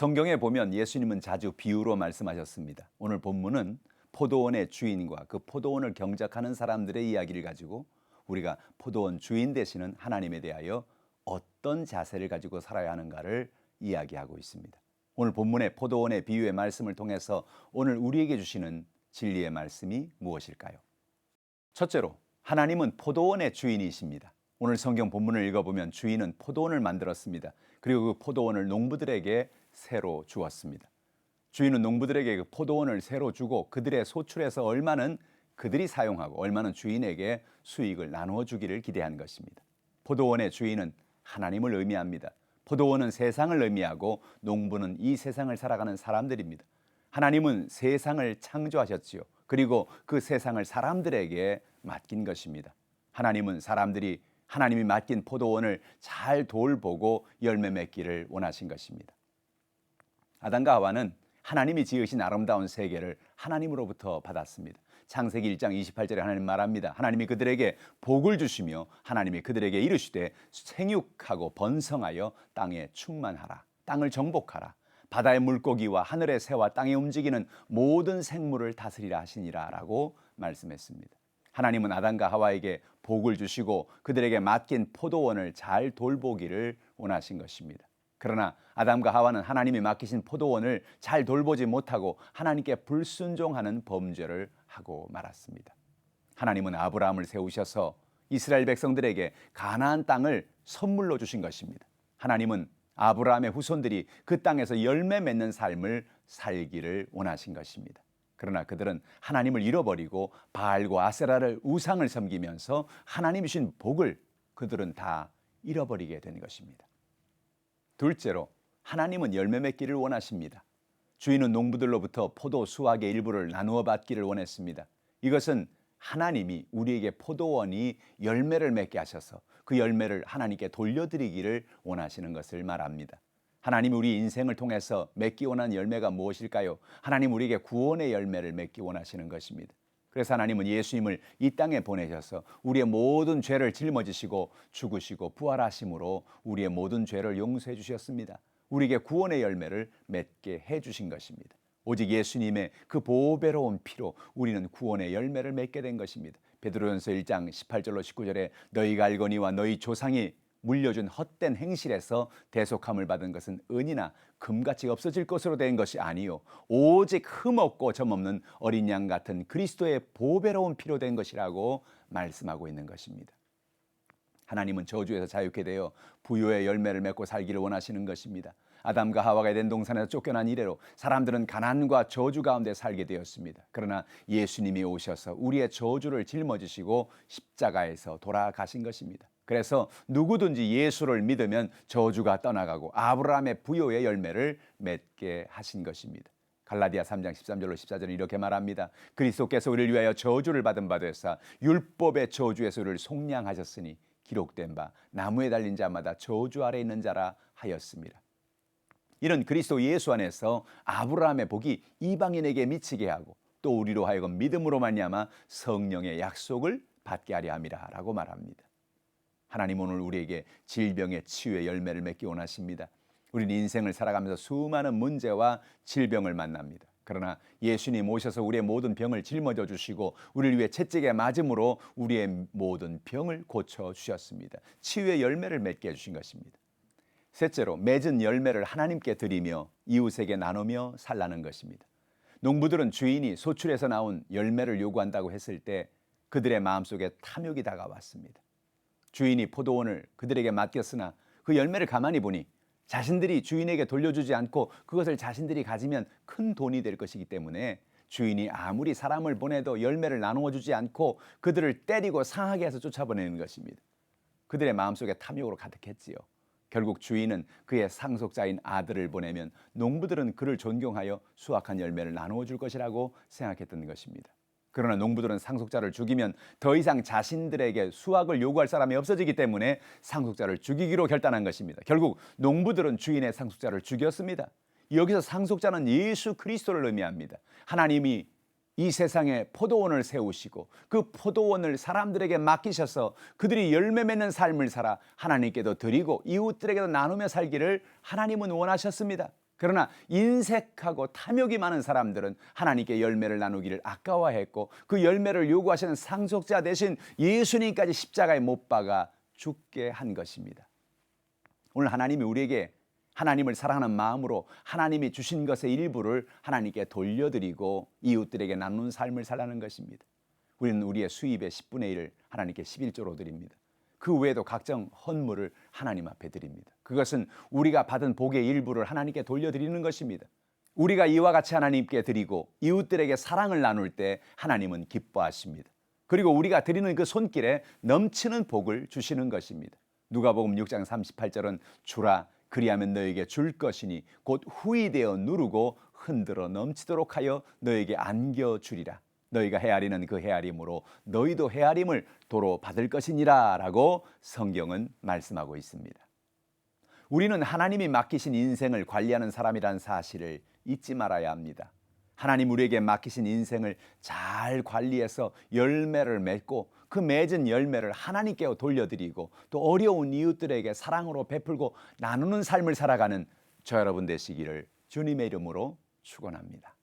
성경에 보면 예수님은 자주 비유로 말씀하셨습니다. 오늘 본문은 포도원의 주인과 그 포도원을 경작하는 사람들의 이야기를 가지고 우리가 포도원 주인 되시는 하나님에 대하여 어떤 자세를 가지고 살아야 하는가를 이야기하고 있습니다. 오늘 본문의 포도원의 비유의 말씀을 통해서 오늘 우리에게 주시는 진리의 말씀이 무엇일까요? 첫째로, 하나님은 포도원의 주인이십니다. 오늘 성경 본문을 읽어보면 주인은 포도원을 만들었습니다. 그리고 그 포도원을 농부들에게 새로 주었습니다. 주인은 농부들에게 그 포도원을 새로 주고 그들의 소출에서 얼마는 그들이 사용하고 얼마는 주인에게 수익을 나누어 주기를 기대한 것입니다. 포도원의 주인은 하나님을 의미합니다. 포도원은 세상을 의미하고 농부는 이 세상을 살아가는 사람들입니다. 하나님은 세상을 창조하셨지요. 그리고 그 세상을 사람들에게 맡긴 것입니다. 하나님은 사람들이 하나님이 맡긴 포도원을 잘 돌보고 열매 맺기를 원하신 것입니다. 아담과 하와는 하나님이 지으신 아름다운 세계를 하나님으로부터 받았습니다. 창세기 1장 28절에 하나님 말합니다. 하나님이 그들에게 복을 주시며 하나님이 그들에게 이르시되 생육하고 번성하여 땅에 충만하라. 땅을 정복하라. 바다의 물고기와 하늘의 새와 땅에 움직이는 모든 생물을 다스리라 하시니라 라고 말씀했습니다. 하나님은 아담과 하와에게 복을 주시고 그들에게 맡긴 포도원을 잘 돌보기를 원하신 것입니다. 그러나 아담과 하와는 하나님이 맡기신 포도원을 잘 돌보지 못하고 하나님께 불순종하는 범죄를 하고 말았습니다. 하나님은 아브라함을 세우셔서 이스라엘 백성들에게 가나안 땅을 선물로 주신 것입니다. 하나님은 아브라함의 후손들이 그 땅에서 열매 맺는 삶을 살기를 원하신 것입니다. 그러나 그들은 하나님을 잃어버리고 바알과 아세라를 우상을 섬기면서 하나님이 주신 복을 그들은 다 잃어버리게 된 것입니다. 둘째로, 하나님은 열매 맺기를 원하십니다. 주인은 농부들로부터 포도 수확의 일부를 나누어 받기를 원했습니다. 이것은 하나님이 우리에게 포도원이 열매를 맺게 하셔서 그 열매를 하나님께 돌려드리기를 원하시는 것을 말합니다. 하나님 우리 인생을 통해서 맺기 원하는 열매가 무엇일까요? 하나님 우리에게 구원의 열매를 맺기 원하시는 것입니다. 그래서 하나님은 예수님을 이 땅에 보내셔서 우리의 모든 죄를 짊어지시고 죽으시고 부활하심으로 우리의 모든 죄를 용서해 주셨습니다. 우리에게 구원의 열매를 맺게 해 주신 것입니다. 오직 예수님의 그 보배로운 피로 우리는 구원의 열매를 맺게 된 것입니다. 베드로전서 1장 18절로 19절에 너희가 알거니와 너희 조상이 물려준 헛된 행실에서 대속함을 받은 것은 은이나 금같이 없어질 것으로 된 것이 아니요 오직 흠없고 점없는 어린 양 같은 그리스도의 보배로운 피로 된 것이라고 말씀하고 있는 것입니다. 하나님은 저주에서 자유케 되어 부요의 열매를 맺고 살기를 원하시는 것입니다. 아담과 하와가 에덴 동산에서 쫓겨난 이래로 사람들은 가난과 저주 가운데 살게 되었습니다. 그러나 예수님이 오셔서 우리의 저주를 짊어지시고 십자가에서 돌아가신 것입니다. 그래서 누구든지 예수를 믿으면 저주가 떠나가고 아브라함의 부요의 열매를 맺게 하신 것입니다. 갈라디아 3장 13절로 14절은 이렇게 말합니다. 그리스도께서 우리를 위하여 저주를 받은 바 되사 율법의 저주에서 우리를 속량하셨으니 기록된 바 나무에 달린 자마다 저주 아래 있는 자라 하였습니다. 이런 그리스도 예수 안에서 아브라함의 복이 이방인에게 미치게 하고 또 우리로 하여금 믿음으로 말미암아 성령의 약속을 받게 하려 함이라라고 말합니다. 하나님 오늘 우리에게 질병의 치유의 열매를 맺기 원하십니다. 우리는 인생을 살아가면서 수많은 문제와 질병을 만납니다. 그러나 예수님 오셔서 우리의 모든 병을 짊어져 주시고 우리를 위해 채찍에 맞음으로 우리의 모든 병을 고쳐 주셨습니다. 치유의 열매를 맺게 해주신 것입니다. 셋째로, 맺은 열매를 하나님께 드리며 이웃에게 나누며 살라는 것입니다. 농부들은 주인이 소출에서 나온 열매를 요구한다고 했을 때 그들의 마음속에 탐욕이 다가왔습니다. 주인이 포도원을 그들에게 맡겼으나 그 열매를 가만히 보니 자신들이 주인에게 돌려주지 않고 그것을 자신들이 가지면 큰 돈이 될 것이기 때문에 주인이 아무리 사람을 보내도 열매를 나누어 주지 않고 그들을 때리고 상하게 해서 쫓아보내는 것입니다. 그들의 마음속에 탐욕으로 가득했지요. 결국 주인은 그의 상속자인 아들을 보내면 농부들은 그를 존경하여 수확한 열매를 나누어 줄 것이라고 생각했던 것입니다. 그러나 농부들은 상속자를 죽이면 더 이상 자신들에게 수확을 요구할 사람이 없어지기 때문에 상속자를 죽이기로 결단한 것입니다. 결국 농부들은 주인의 상속자를 죽였습니다. 여기서 상속자는 예수 그리스도를 의미합니다. 하나님이 이 세상에 포도원을 세우시고 그 포도원을 사람들에게 맡기셔서 그들이 열매 맺는 삶을 살아 하나님께도 드리고 이웃들에게도 나누며 살기를 하나님은 원하셨습니다. 그러나 인색하고 탐욕이 많은 사람들은 하나님께 열매를 나누기를 아까워했고 그 열매를 요구하시는 상속자 대신 예수님까지 십자가에 못 박아 죽게 한 것입니다. 오늘 하나님이 우리에게 하나님을 사랑하는 마음으로 하나님이 주신 것의 일부를 하나님께 돌려드리고 이웃들에게 나누는 삶을 살라는 것입니다. 우리는 우리의 수입의 10분의 1을 하나님께 11조로 드립니다. 그 외에도 각종 헌물을 하나님 앞에 드립니다. 그것은 우리가 받은 복의 일부를 하나님께 돌려드리는 것입니다. 우리가 이와 같이 하나님께 드리고 이웃들에게 사랑을 나눌 때 하나님은 기뻐하십니다. 그리고 우리가 드리는 그 손길에 넘치는 복을 주시는 것입니다. 누가복음 6장 38절은 주라 그리하면 너에게 줄 것이니 곧 후이되어 누르고 흔들어 넘치도록 하여 너에게 안겨주리라. 너희가 헤아리는 그 헤아림으로 너희도 헤아림을 도로 받을 것이니라 라고 성경은 말씀하고 있습니다. 우리는 하나님이 맡기신 인생을 관리하는 사람이라는 사실을 잊지 말아야 합니다. 하나님 우리에게 맡기신 인생을 잘 관리해서 열매를 맺고 그 맺은 열매를 하나님께 돌려드리고 또 어려운 이웃들에게 사랑으로 베풀고 나누는 삶을 살아가는 저 여러분 되시기를 주님의 이름으로 축원합니다.